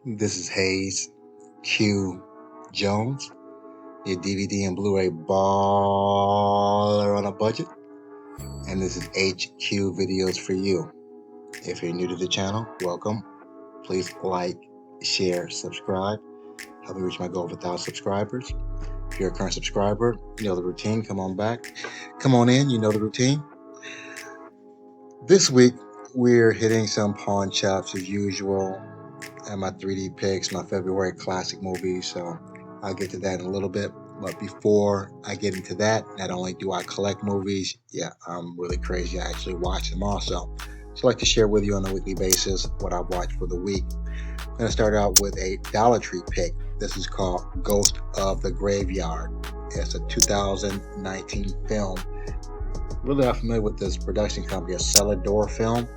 This is hazeqjonez, your DVD and Blu-ray baller on a budget, and this is HQ videos for you. If you're new to the channel, welcome. Please like, share, subscribe. Help me reach my goal of 1,000 subscribers. If you're a current subscriber, you know the routine. Come on back. Come on in. You know the routine. This week, we're hitting some pawn shops as usual. And my 3D picks, my February classic movies, so I'll get to that in a little bit. But before I get into that, not only do I collect movies, I'm really crazy. I actually watch them also. So I like to share with you on a weekly basis what I watch for the week. I'm going to start out with a Dollar Tree pick. This is called Ghost of the Graveyard. It's a 2019 film. Really not familiar with this production company, a cellar door film,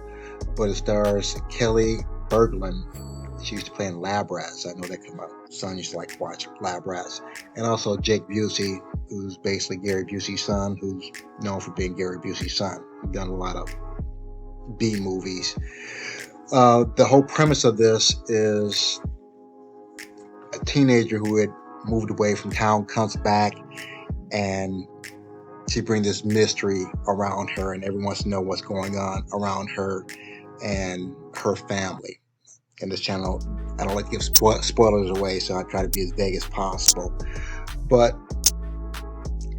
but it stars Kelly Berglund. She used to play in Lab Rats. I know that because my son used to like to watch Lab Rats. And also Jake Busey, who's basically Gary Busey's son, who's known for being Gary Busey's son. He's done a lot of B movies. The whole premise of this is a teenager who had moved away from town comes back, and she brings this mystery around her, and everyone wants to know what's going on around her and her family. In this channel, I don't like to give spoilers away, so I try to be as vague as possible. But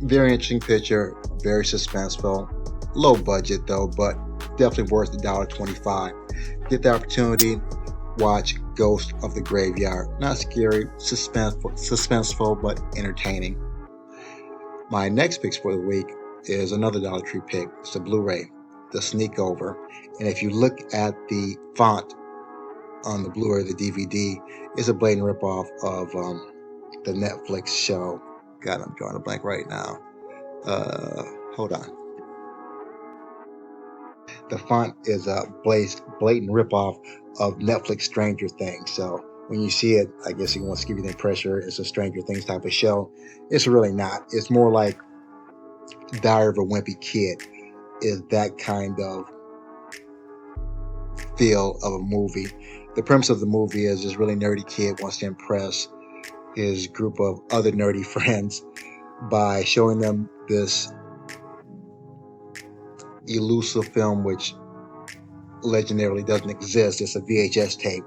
very interesting picture, very suspenseful, low budget though, but definitely worth the $1.25. Get the opportunity, watch Ghost of the Graveyard. Not scary, suspenseful, but entertaining. My next picks for the week is another Dollar Tree pick. It's a Blu-ray, The Sneak Over. And if you look at the font on the Blu-ray, the DVD, is a blatant ripoff of the Netflix show. God, I'm drawing a blank right now. Hold on. The font is a blatant ripoff of Netflix Stranger Things. So when you see it, I guess it wants to give you the impression it's a Stranger Things type of show. It's really not. It's more like Diary of a Wimpy Kid. Is that kind of feel of a movie. The premise of the movie is this really nerdy kid wants to impress his group of other nerdy friends by showing them this elusive film, which legendarily doesn't exist. It's a VHS tape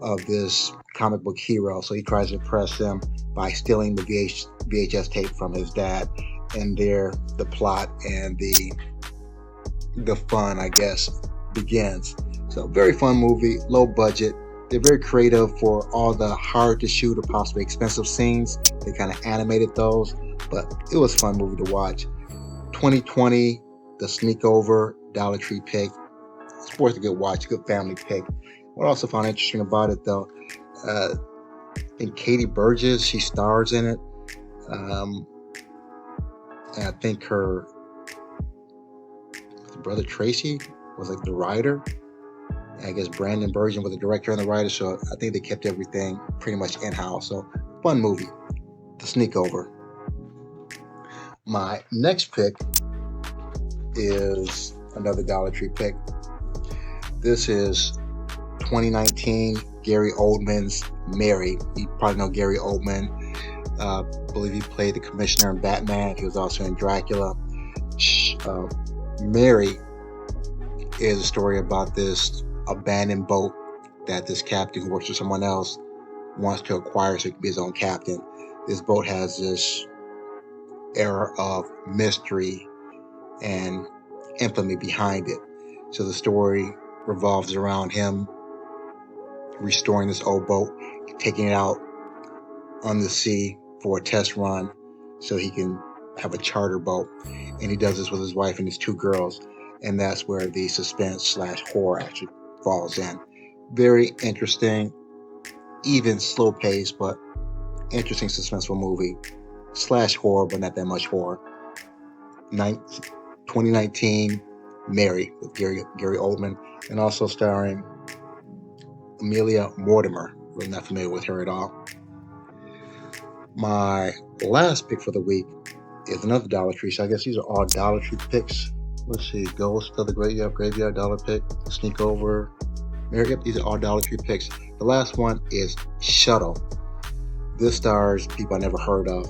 of this comic book hero. So he tries to impress them by stealing the VHS tape from his dad, and there the plot and the fun, I guess, begins. So very fun movie, low budget. They're very creative for all the hard to shoot or possibly expensive scenes. They kind of animated those, but it was a fun movie to watch. 2020, The Sneak Over, Dollar Tree pick. It's worth a good watch, good family pick. What I also found interesting about it though, I think Katie Burgess, she stars in it. And I think her brother Tracy was like the writer. I guess Brandon Burgeon was the director and the writer, so I think they kept everything pretty much in-house. So, fun movie, The Sneak Over. My next pick is another Dollar Tree pick. This is 2019 Gary Oldman's Mary. You probably know Gary Oldman. I believe he played the commissioner in Batman. He was also in Dracula. Mary is a story about this abandoned boat that this captain who works for someone else wants to acquire so he can be his own captain. This boat has this air of mystery and infamy behind it. So the story revolves around him restoring this old boat, taking it out on the sea for a test run so he can have a charter boat. And he does this with his wife and his 2 girls. And that's where the suspense / horror actually falls in. Very interesting, even slow pace, but interesting suspenseful movie / horror, but not that much horror. 2019 Mary with Gary Oldman, and also starring Amelia Mortimer. Really not familiar with her at all. My last pick for the week is another Dollar Tree. So I guess these are all Dollar Tree picks. Let's see, Ghost of the Graveyard, Dollar pick, Sneak Over, Yep, these are all Dollar Tree picks. The last one is Shuttle. This stars people I never heard of.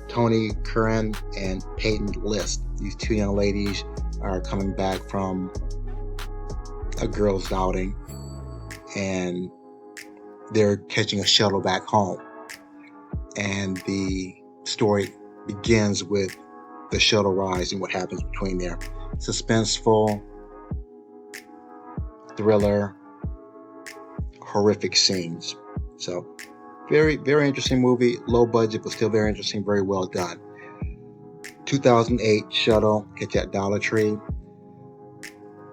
Tony Curran and Peyton List. These two young ladies are coming back from a girls' outing, and they're catching a shuttle back home. And the story begins with the shuttle rise and what happens between there. Suspenseful, thriller, horrific scenes. So very, very interesting movie. Low budget, but still very interesting. Very well done. 2008 Shuttle. Get that Dollar Tree.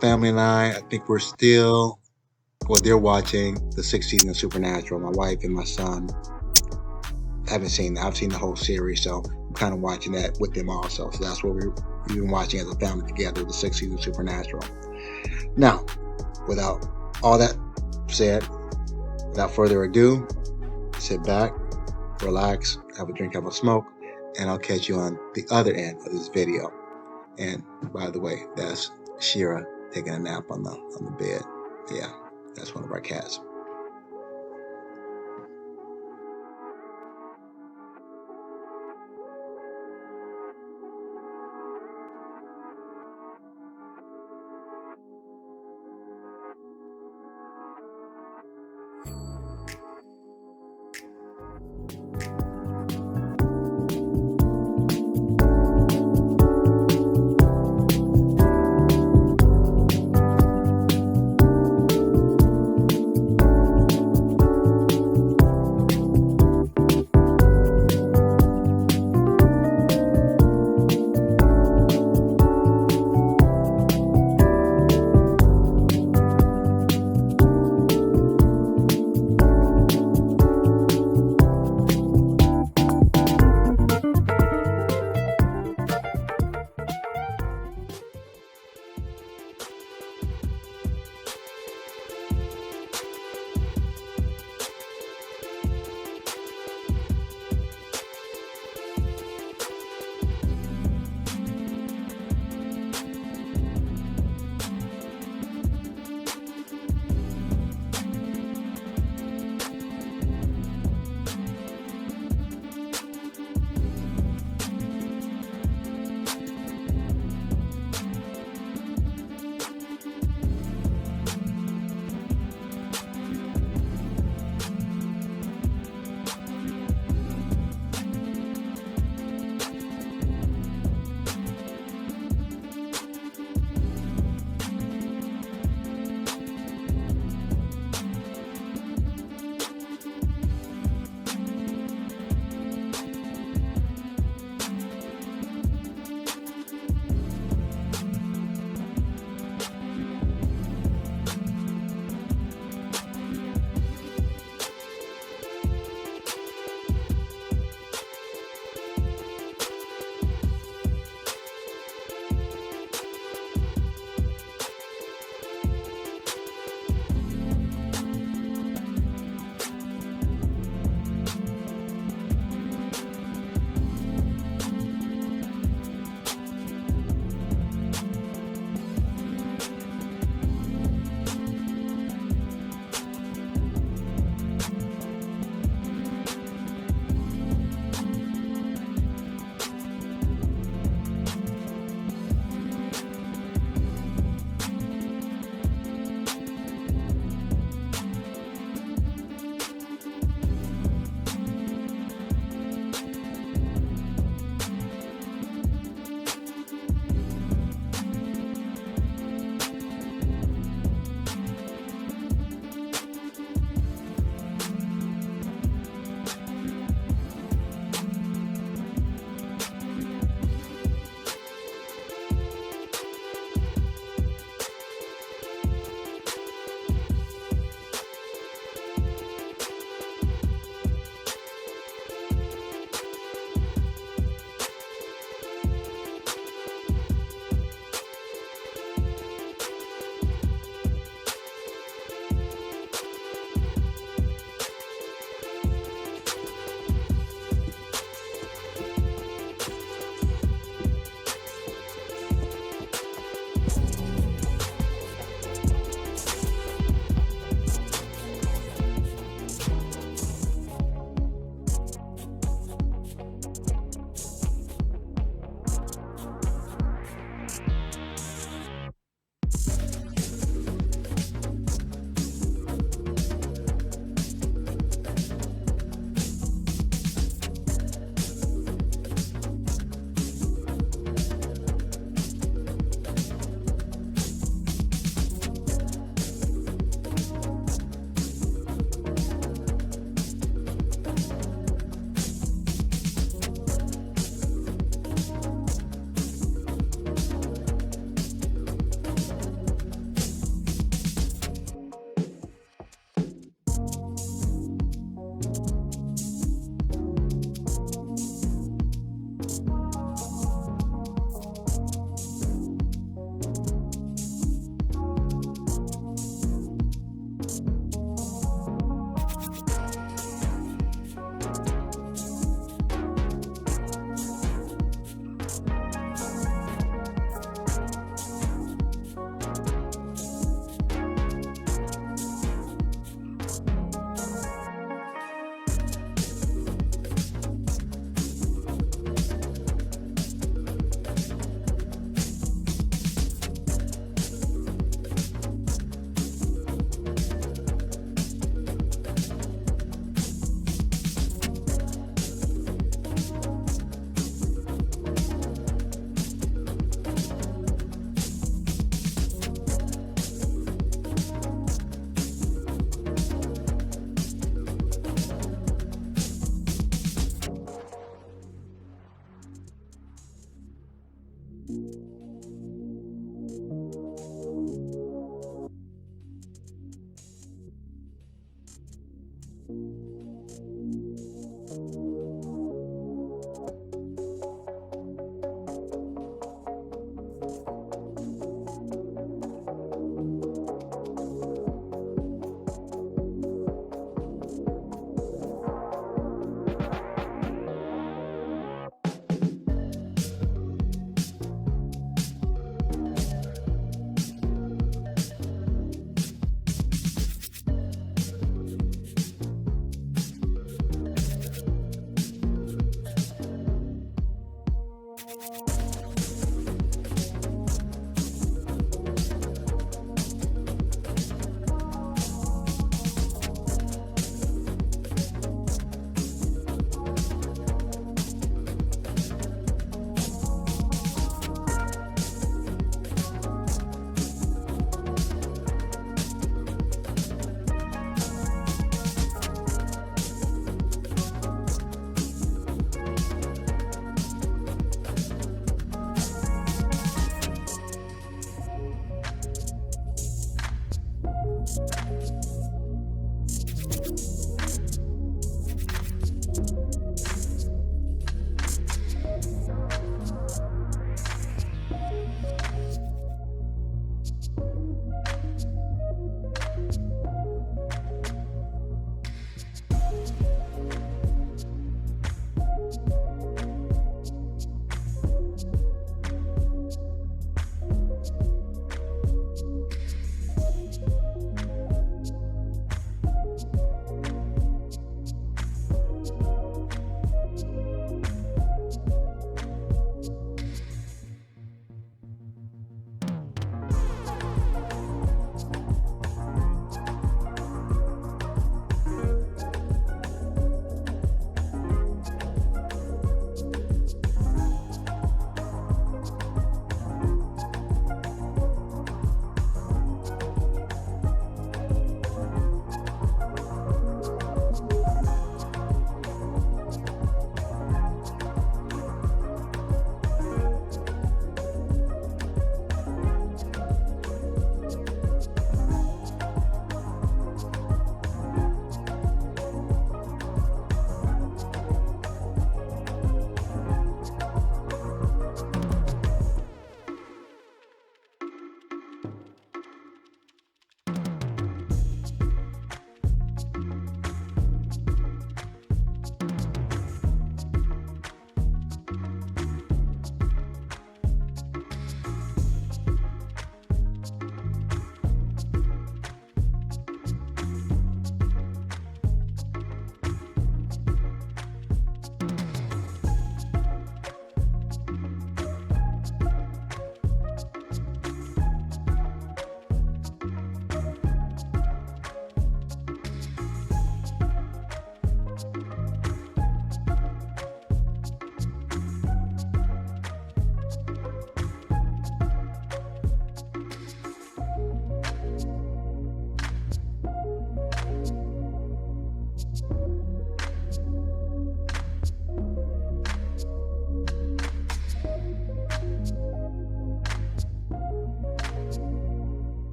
Family and I think we're still, well, they're watching the 6th season of Supernatural. My wife and my son haven't seen that. I've seen the whole series, so I'm kind of watching that with them also. So that's what we've been watching as a family together, the 6th season of Supernatural. Now, without all that said, without further ado, sit back, relax, have a drink, have a smoke, and I'll catch you on the other end of this video. And by the way, that's Shira taking a nap on the bed. Yeah, that's one of our cats.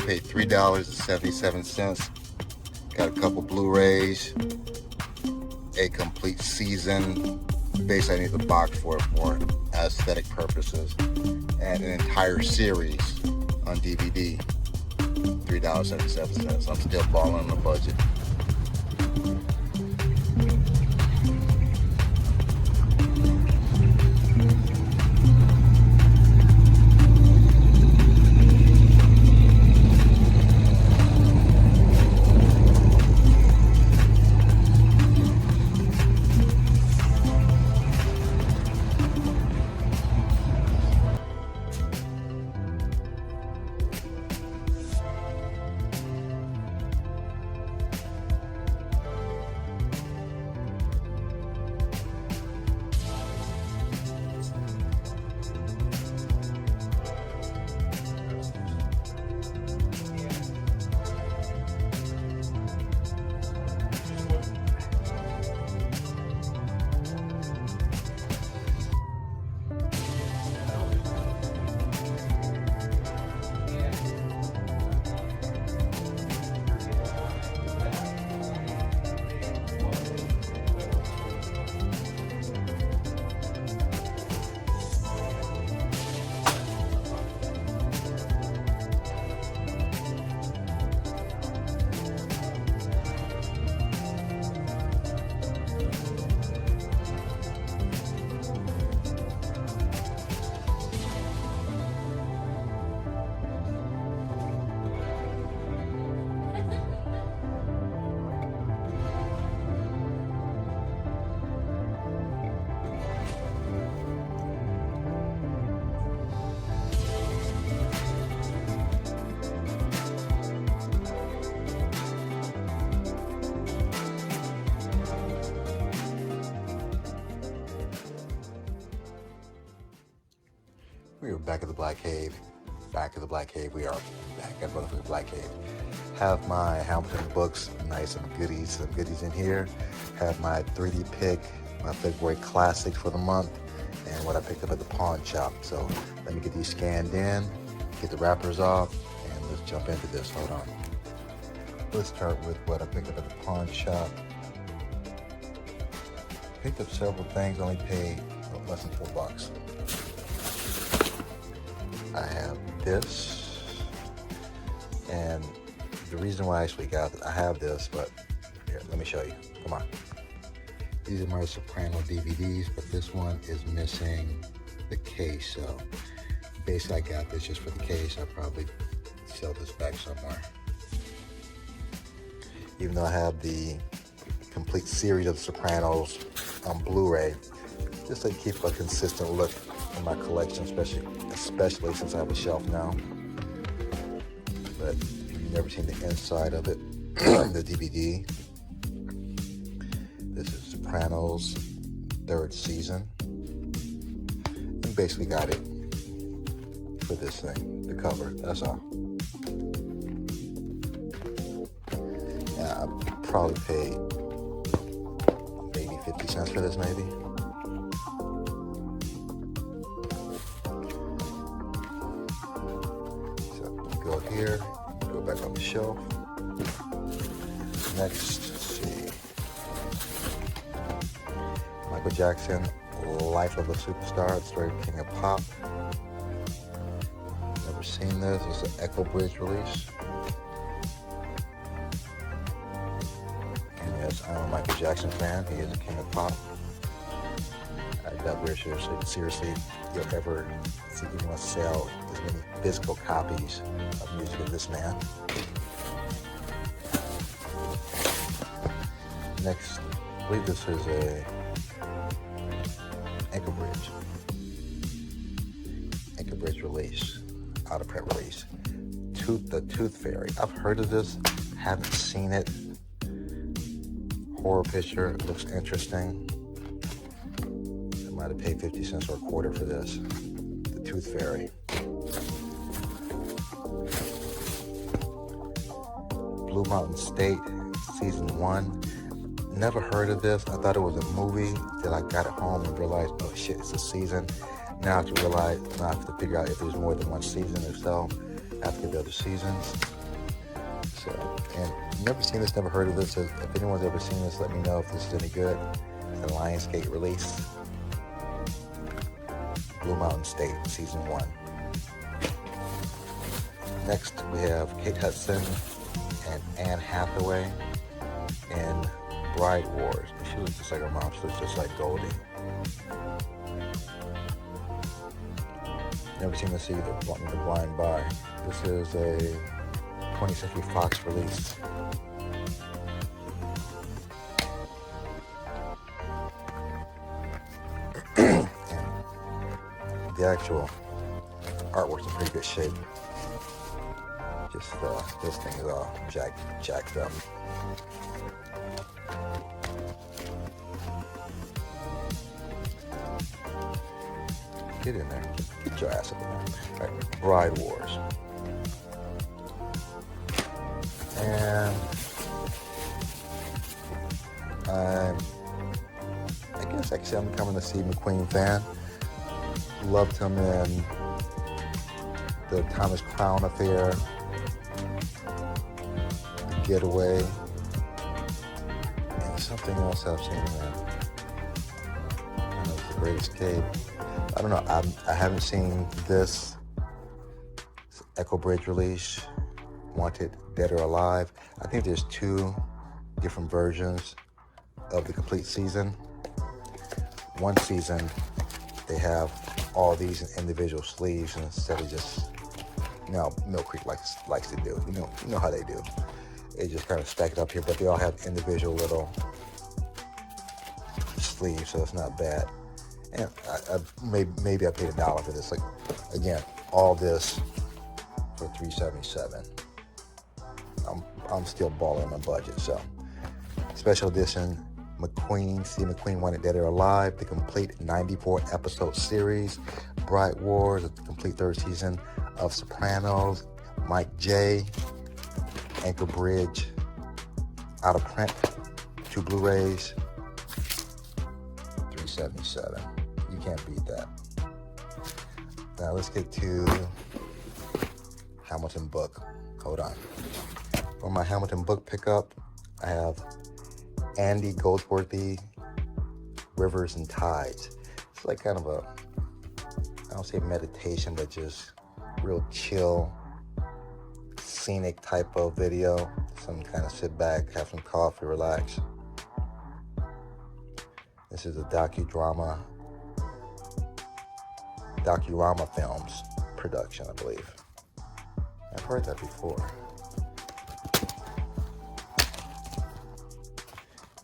Paid $3.77. Got a couple Blu-rays, a complete season. Basically, I need the box for aesthetic purposes, and an entire series on DVD. $3.77. I'm still balling on the budget. We are back at the Black Cave. Back at the Black Cave. We are back at the Black Cave. Have my Hamilton books, nice some goodies in here. Have my 3D pick, my February classics for the month, and what I picked up at the pawn shop. So let me get these scanned in, get the wrappers off, and let's jump into this. Hold on. Let's start with what I picked up at the pawn shop. Picked up several things, only paid less than $4. I have this, and the reason why I actually got it, I have this, but here, let me show you. Come on. These are my Soprano DVDs, but this one is missing the case. So basically, I got this just for the case. I'll probably sell this back somewhere. Even though I have the complete series of The Sopranos on Blu-ray, just to keep a consistent look in my collection, especially since I have a shelf now. But if you've never seen the inside of it, the DVD, this is Sopranos 3rd season. And basically got it for this thing, the cover, that's all. Yeah, I probably paid maybe 50 cents for this, maybe. Go here, go back on the shelf. Next, let's see. Michael Jackson, Life of a Superstar, the story of King of Pop. Never seen this. This is an Echo Bridge release. And yes, I'm a Michael Jackson fan. He is a King of Pop. I doubt very seriously you'll ever see anyone sell as many physical copies of music of this man. Next, I believe this is a Echo Bridge release, out of print release. The Tooth Fairy. I've heard of this, haven't seen it. Horror picture, looks interesting. I might have paid 50 cents or a quarter for this. The Tooth Fairy. Blue Mountain State, season 1. Never heard of this. I thought it was a movie till I got it home and realized, oh shit, it's a season. Now I have to figure out if there's more than one season. If so, after the other seasons. So, and never seen this, never heard of this. If anyone's ever seen this, let me know if this is any good. It's a Lionsgate release. Blue Mountain State, Season 1. Next, we have Kate Hudson and Anne Hathaway in Bride Wars. She looks just like her mom. She looks just like Goldie. Never seen this either. Want me to blind buy. This is a 20th Century Fox release. And the actual artwork's in pretty good shape. Just this thing is all jacked up. Get in there. Get your ass up in there. All right, Bride Wars. And I guess actually I'm becoming a Steve McQueen fan. Loved him in the Thomas Crown Affair, The Getaway, and something else I've seen him in. I know it's The Great Escape. I don't know. I haven't seen this Echo Bridge release, Wanted Dead or Alive. I think there's 2 different versions of the complete season. One season, they have all these in individual sleeves instead of just, Mill Creek likes to do. You know how they do. They just kind of stack it up here, but they all have individual little sleeves, so it's not bad. And maybe I paid $1 for this. Like, again, all this for $3.77. I'm still balling my budget. So, special edition, Steve McQueen Wanted Dead or Alive, the complete 94 episode series, Bride Wars, the complete 3rd season of Sopranos, Mike J, Anchor Bridge, out of print, 2 Blu-rays, $3.77. You can't beat that. Now let's get to Hamilton book. Hold on. For my Hamilton book pickup, I have Andy Goldsworthy, Rivers and Tides. It's like kind of a, I don't say meditation, but just real chill, scenic type of video. Some kind of sit back, have some coffee, relax. This is a docudrama Films production, I believe. I've heard that before.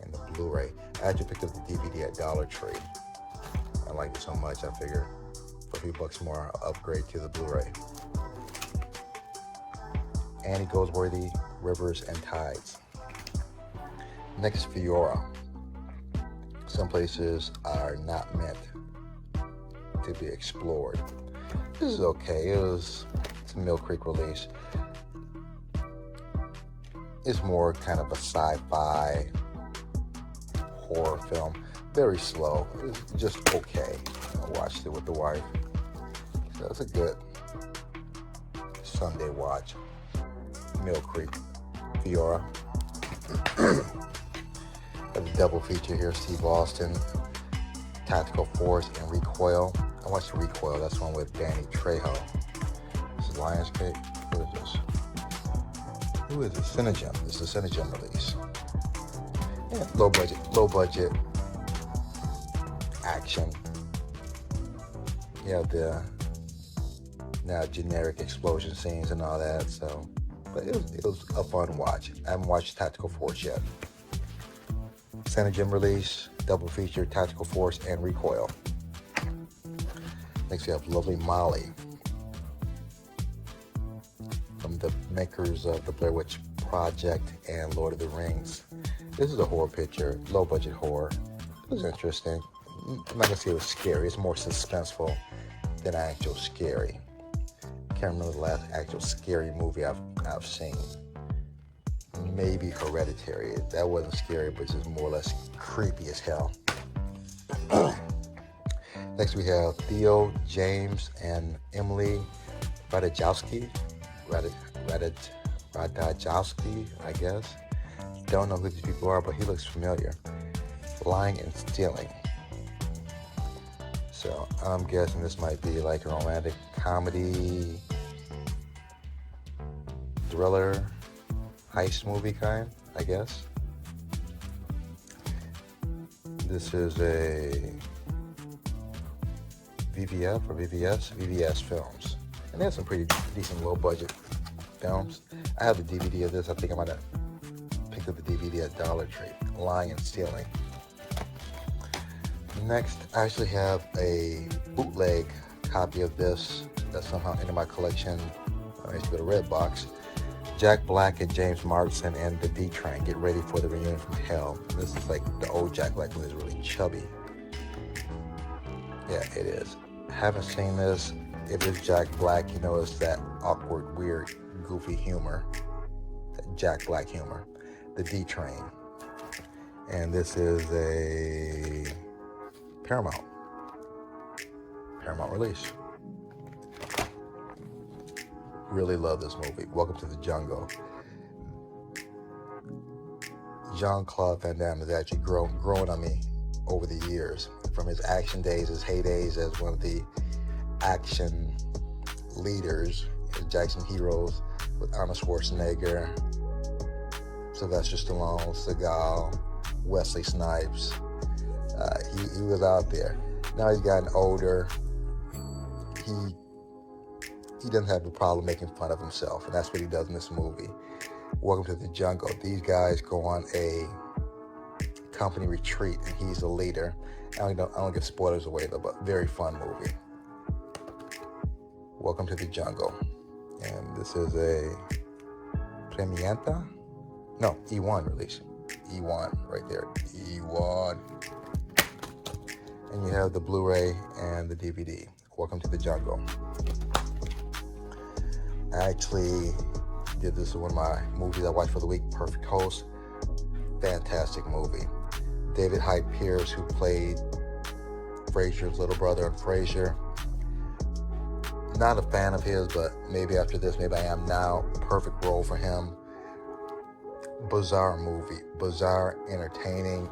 And the Blu-ray. I actually picked up the DVD at Dollar Tree. I liked it so much, I figured for a few bucks more, I'll upgrade to the Blu-ray. Andy Goldsworthy, Rivers and Tides. Next, Fiora. Some places are not meant to be explored. This is okay. It's a Mill Creek release. It's more kind of a sci-fi horror film. Very slow. It's just okay. I watched it with the wife. So it's a good Sunday watch. Mill Creek, Fiora. Have a double feature here. Steve Austin, Tactical Force and Recoil. I watched Recoil. That's one with Danny Trejo. This is Lionsgate. What is this? Who is this? Cinegem. This is a Cinegem release. Yeah, low budget action. You have the now generic explosion scenes and all that. So, but it was a fun watch. I haven't watched Tactical Force yet. Cinegem release, double feature, Tactical Force and Recoil. Next we have Lovely Molly, from the makers of the Blair Witch Project and Lord of the Rings. This is a horror picture, low budget horror. It was interesting. I'm not gonna say it was scary. It's more suspenseful than actual scary. Can't remember the last actual scary movie I've seen. Maybe Hereditary. That wasn't scary, but just more or less creepy as hell. Next we have Theo, James, and Emily Ratajkowski Radajowski, I guess. Don't know who these people are, but he looks familiar. Lying and Stealing. So I'm guessing this might be like a romantic comedy, thriller, heist movie kind, I guess. This is a VVS Films. And they have some pretty decent low budget films. I have the DVD of this. I think I might have picked up the DVD at Dollar Tree. Lying and Stealing. Next, I actually have a bootleg copy of this that somehow entered my collection. I used to go to Redbox. Jack Black and James Marsden and the D Train. Get ready for the reunion from hell. This is like the old Jack Black when he was really chubby. Yeah, it is. Haven't seen this. If it's Jack Black, you know it's that awkward, weird, goofy humor. That Jack Black humor. The D Train. And this is a Paramount release. Really love this movie. Welcome to the Jungle. Jean-Claude Van Damme has actually grown on me over the years. From his action days, his heydays as one of the action leaders, his Jackson Heroes with Arnold Schwarzenegger, Sylvester Stallone, Seagal, Wesley Snipes. He was out there. Now he's gotten older. He doesn't have a problem making fun of himself, and that's what he does in this movie. Welcome to the Jungle. These guys go on a company retreat, and he's the leader. I don't give spoilers away though, but very fun movie. Welcome to the Jungle, and this is a Premienta? No, E1 release. E1 right there. E1. And you have the Blu-ray and the DVD. Welcome to the Jungle. I actually did this in one of my movies I watched for the week, Perfect Host. Fantastic movie. David Hyde Pierce, who played Frasier's little brother in Frasier. Not a fan of his, but maybe after this, maybe I am now. Perfect role for him. Bizarre movie. Bizarre, entertaining.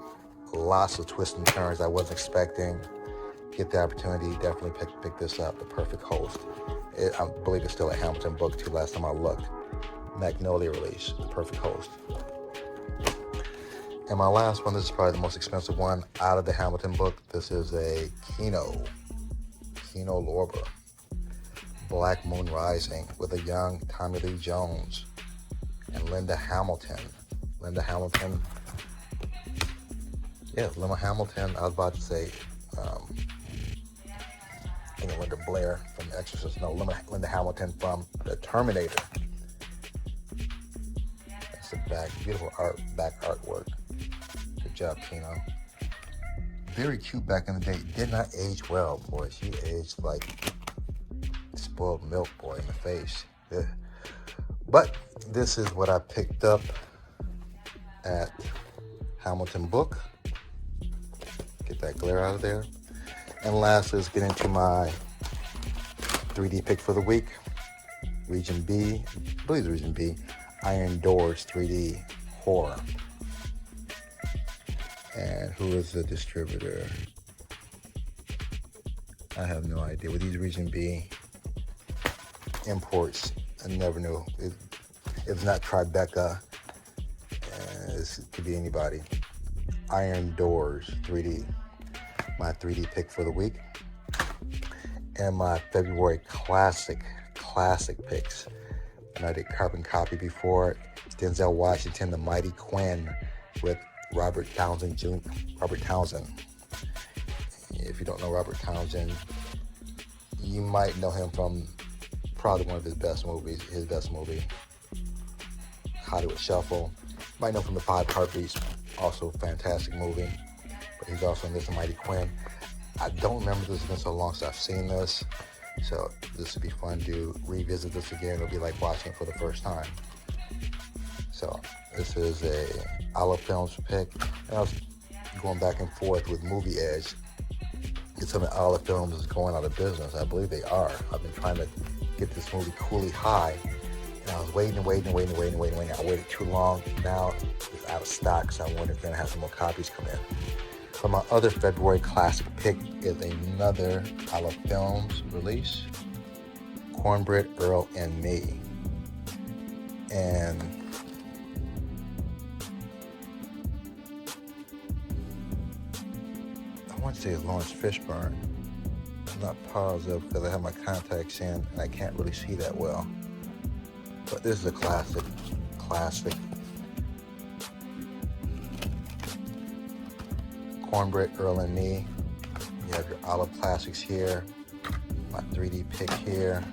Lots of twists and turns I wasn't expecting. Get the opportunity, definitely pick this up, The Perfect Host. I believe it's still at Hamilton Book 2 last time I looked. Magnolia release, The Perfect Host. And my last one, this is probably the most expensive one out of the Hamilton book. This is a Kino Lorber. Black Moon Rising with a young Tommy Lee Jones and Linda Hamilton. Linda Hamilton, I was about to say, Linda Blair from The Exorcist. No, Linda Hamilton from The Terminator. That's the back, beautiful back artwork. Good job, Kino. Very cute back in the day. Did not age well, boy. She aged like spoiled milk, boy, in the face. Yeah. But this is what I picked up at Hamilton Book. Get that glare out of there. And last, let's get into my 3D pick for the week. Region B, I believe it's Region B, Iron Doors 3D Horror. And who is the distributor? I have no idea. With these Region B imports, I never knew. It's not Tribeca. This could be anybody. Iron Doors 3D. My 3D pick for the week. And my February classic picks. And I did Carbon Copy before. Denzel Washington, The Mighty Quinn with Robert Townsend. If you don't know Robert Townsend, you might know him from probably one of his best movies, Hollywood Shuffle. You might know from The Five Heartbeats, also a fantastic movie. But he's also in this, The Mighty Quinn. I don't remember this. It's been so long since I've seen this. So this would be fun to revisit this again. It'll be like watching it for the first time. So this is a Olive Films pick. And I was going back and forth with Movie Edge. It's something Olive Films is going out of business. I believe they are. I've been trying to get this movie Cooley High And I was waiting. I waited too long. Now it's out of stock, so I'm wondering if we're gonna have some more copies come in. But my other February classic pick is another Olive Films release, Cornbread, Earl, and Me. And I want to say it's Lawrence Fishburne. I'm not positive because I have my contacts in and I can't really see that well. But this is a classic. Cornbread, Earl, and Me. You have your Olive Classics here, my 3D pick here,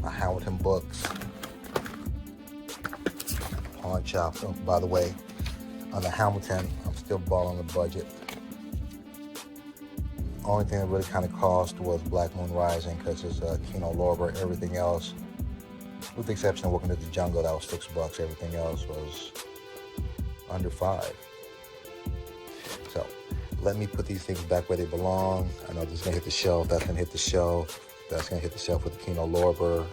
my Hamilton books, pawn shop. Oh, by the way, on the Hamilton, I'm still balling the budget. Only thing that really kind of cost was Black Moon Rising because it's Kino, Lorber. Everything else, with the exception of Welcome to the Jungle, that was $6. Everything else was under $5. So let me put these things back where they belong. I know this is gonna hit the shelf. That's gonna hit the shelf. That's gonna hit the shelf with the Kino Lorber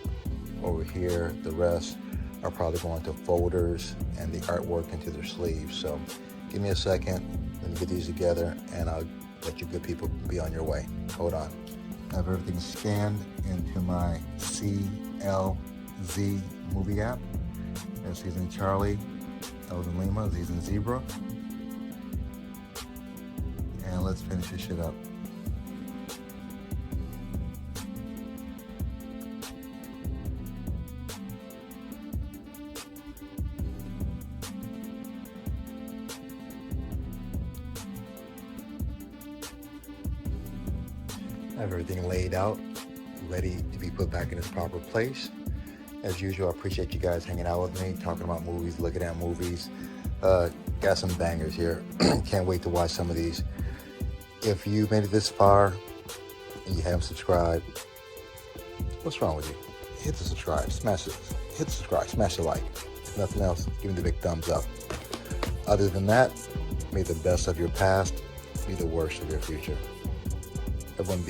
over here. The rest are probably going to folders and the artwork into their sleeves. So give me a second. Let me get these together and I'll let you good people be on your way. Hold on. I have everything scanned into my CLZ movie app. There's Z's in Charlie, L's in Lima, Z's in Zebra. And let's finish this shit up. I have everything laid out, ready to be put back in its proper place. As usual, I appreciate you guys hanging out with me, talking about movies, looking at movies. Got some bangers here. Can't wait to watch some of these. If you made it this far and you haven't subscribed, what's wrong with you? Hit the subscribe, smash it. Hit the subscribe, smash the like. If nothing else, give me the big thumbs up. Other than that, may the best of your past be the worst of your future. Everyone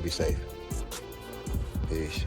be safe. Peace.